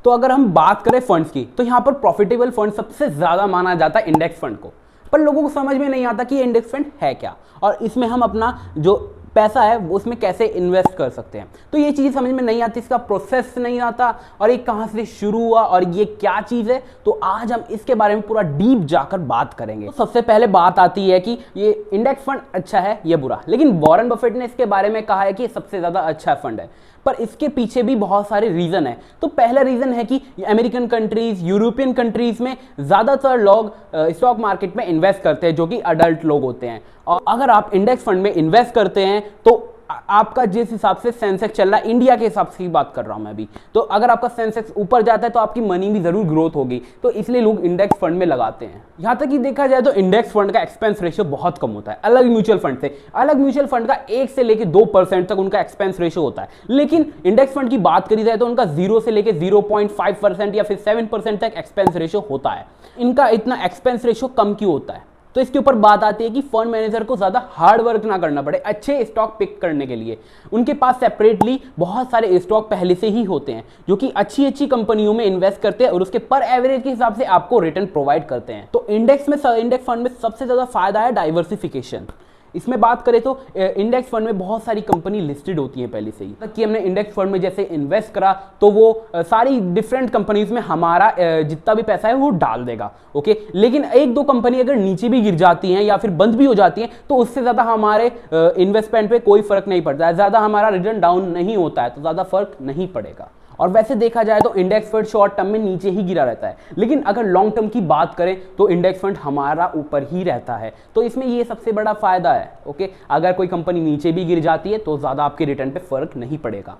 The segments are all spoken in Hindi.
तो अगर हम बात करें फंड्स की, तो यहाँ पर प्रॉफिटेबल फंड सबसे ज्यादा माना जाता है इंडेक्स फंड को। पर लोगों को समझ में नहीं आता कि ये इंडेक्स फंड है क्या और इसमें हम अपना जो पैसा है वो उसमें कैसे इन्वेस्ट कर सकते हैं। तो ये चीज़ समझ में नहीं आती, इसका प्रोसेस नहीं आता और ये कहाँ से शुरू हुआ और ये क्या चीज़ है। तो आज हम इसके बारे में पूरा डीप जाकर बात करेंगे। तो सबसे पहले बात आती है कि ये इंडेक्स फंड अच्छा है या बुरा, लेकिन वॉरेन बफेट ने इसके बारे में कहा है कि ये सबसे ज़्यादा अच्छा फंड है, पर इसके पीछे भी बहुत सारे रीज़न है। तो पहला रीज़न है कि अमेरिकन कंट्रीज, यूरोपियन कंट्रीज में ज़्यादातर लोग स्टॉक मार्केट में इन्वेस्ट करते हैं जो कि अडल्ट लोग होते हैं। और अगर आप इंडेक्स फंड में इन्वेस्ट करते हैं तो आपका जिस हिसाब से सेंसेक्स चल रहा है, इंडिया के हिसाब से ही बात कर रहा हूं मैं अभी, तो अगर आपका सेंसेक्स ऊपर जाता है तो आपकी मनी भी जरूर ग्रोथ होगी, तो इसलिए लोग इंडेक्स फंड में लगाते हैं। यहां तक कि देखा जाए तो इंडेक्स फंड का एक्सपेंस रेशियो बहुत कम होता है अलग म्यूचुअल फंड से। अलग म्यूचुअल फंड का 1 से लेकर 2% तक उनका एक्सपेंस रेशियो होता है, लेकिन इंडेक्स फंड की बात करी जाए तो उनका 0 से लेकर 0.5% या फिर 7% तक एक्सपेंस रेशियो होता है। इनका इतना एक्सपेंस रेशियो कम क्यों होता है? तो इसके ऊपर बात आती है कि फंड मैनेजर को ज्यादा हार्ड वर्क ना करना पड़े अच्छे स्टॉक पिक करने के लिए। उनके पास सेपरेटली बहुत सारे स्टॉक पहले से ही होते हैं जो कि अच्छी अच्छी कंपनियों में इन्वेस्ट करते हैं और उसके पर एवरेज के हिसाब से आपको रिटर्न प्रोवाइड करते हैं। तो इंडेक्स फंड में सबसे ज्यादा फायदा है डाइवर्सिफिकेशन। इसमें बात करें तो इंडेक्स फंड में बहुत सारी कंपनी लिस्टेड होती है पहले से ही, कि हमने इंडेक्स फंड में जैसे इन्वेस्ट करा तो वो सारी डिफरेंट कंपनीज में हमारा जितना भी पैसा है वो डाल देगा। ओके, लेकिन एक दो कंपनी अगर नीचे भी गिर जाती हैं या फिर बंद भी हो जाती हैं तो उससे ज़्यादा हमारे इन्वेस्टमेंट पे कोई फर्क नहीं पड़ता है, ज़्यादा हमारा रिटर्न डाउन नहीं होता है, तो ज़्यादा फर्क नहीं पड़ेगा। और वैसे देखा जाए तो इंडेक्स फंड शॉर्ट टर्म में नीचे ही गिरा रहता है, लेकिन अगर लॉन्ग टर्म की बात करें तो इंडेक्स फंड हमारा ऊपर ही रहता है। तो इसमें ये सबसे बड़ा फायदा है। ओके, अगर कोई कंपनी नीचे भी गिर जाती है तो ज़्यादा आपके रिटर्न पे फर्क नहीं पड़ेगा।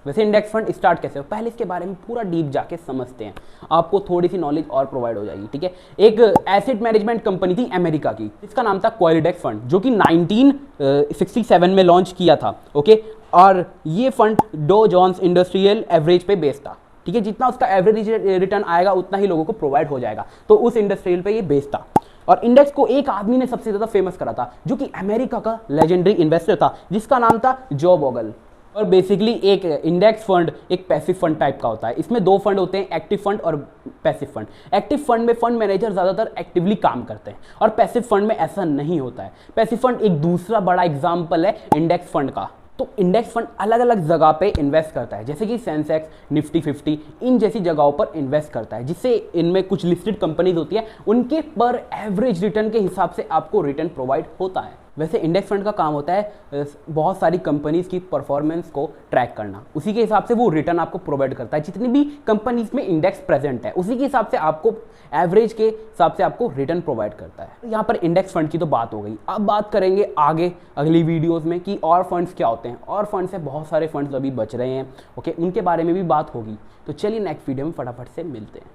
वैसे इंडेक्स फंड स्टार्ट कैसे हो, पहले इसके बारे में पूरा डीप जाके समझते हैं, आपको थोड़ी सी नॉलेज और प्रोवाइड हो जाएगी। ठीक है, एक एसेट मैनेजमेंट कंपनी थी अमेरिका की, इसका नाम था क्वालिडेक्स फंड, जो कि 1967 में लॉन्च किया था। ओके, और ये fund Dow Jones industrial average पे बेस्ड था। ठीक है, जितना उसका एवरेज रिटर्न आएगा उतना ही लोगों को प्रोवाइड हो जाएगा, तो उस इंडस्ट्रियल पे ये बेस्ड था। और इंडेक्स को एक आदमी ने सबसे ज्यादा फेमस करा था जो कि अमेरिका का लेजेंडरी इन्वेस्टर था, जिसका नाम था जो बोगल। और बेसिकली एक इंडेक्स फंड एक पैसिव फंड टाइप का होता है। इसमें दो फंड होते हैं, एक्टिव फंड और पैसिव फंड। एक्टिव फंड में फंड मैनेजर ज़्यादातर एक्टिवली काम करते हैं और पैसिव फंड में ऐसा नहीं होता है। पैसिव फंड एक दूसरा बड़ा एग्जाम्पल है इंडेक्स फंड का। तो इंडेक्स फंड अलग अलग जगह पे इन्वेस्ट करता है, जैसे कि सेंसेक्स, निफ्टी 50 इन जैसी जगहों पर इन्वेस्ट करता है, जिससे इनमें कुछ लिस्टेड कंपनीज होती है, उनके पर एवरेज रिटर्न के हिसाब से आपको रिटर्न प्रोवाइड होता है। वैसे इंडेक्स फंड का काम होता है बहुत सारी कंपनीज की परफॉर्मेंस को ट्रैक करना, उसी के हिसाब से वो रिटर्न आपको प्रोवाइड करता है। जितनी भी कंपनीज में इंडेक्स प्रेजेंट है उसी के हिसाब से आपको एवरेज के हिसाब से आपको रिटर्न प्रोवाइड करता है। यहाँ पर इंडेक्स फंड की तो बात हो गई, अब बात करेंगे आगे अगली वीडियोज़ में कि और फंड्स क्या होते हैं। और फंड से बहुत सारे फंड्स अभी बच रहे हैं, ओके, उनके बारे में भी बात होगी। तो चलिए नेक्स्ट वीडियो में फटाफट से मिलते हैं।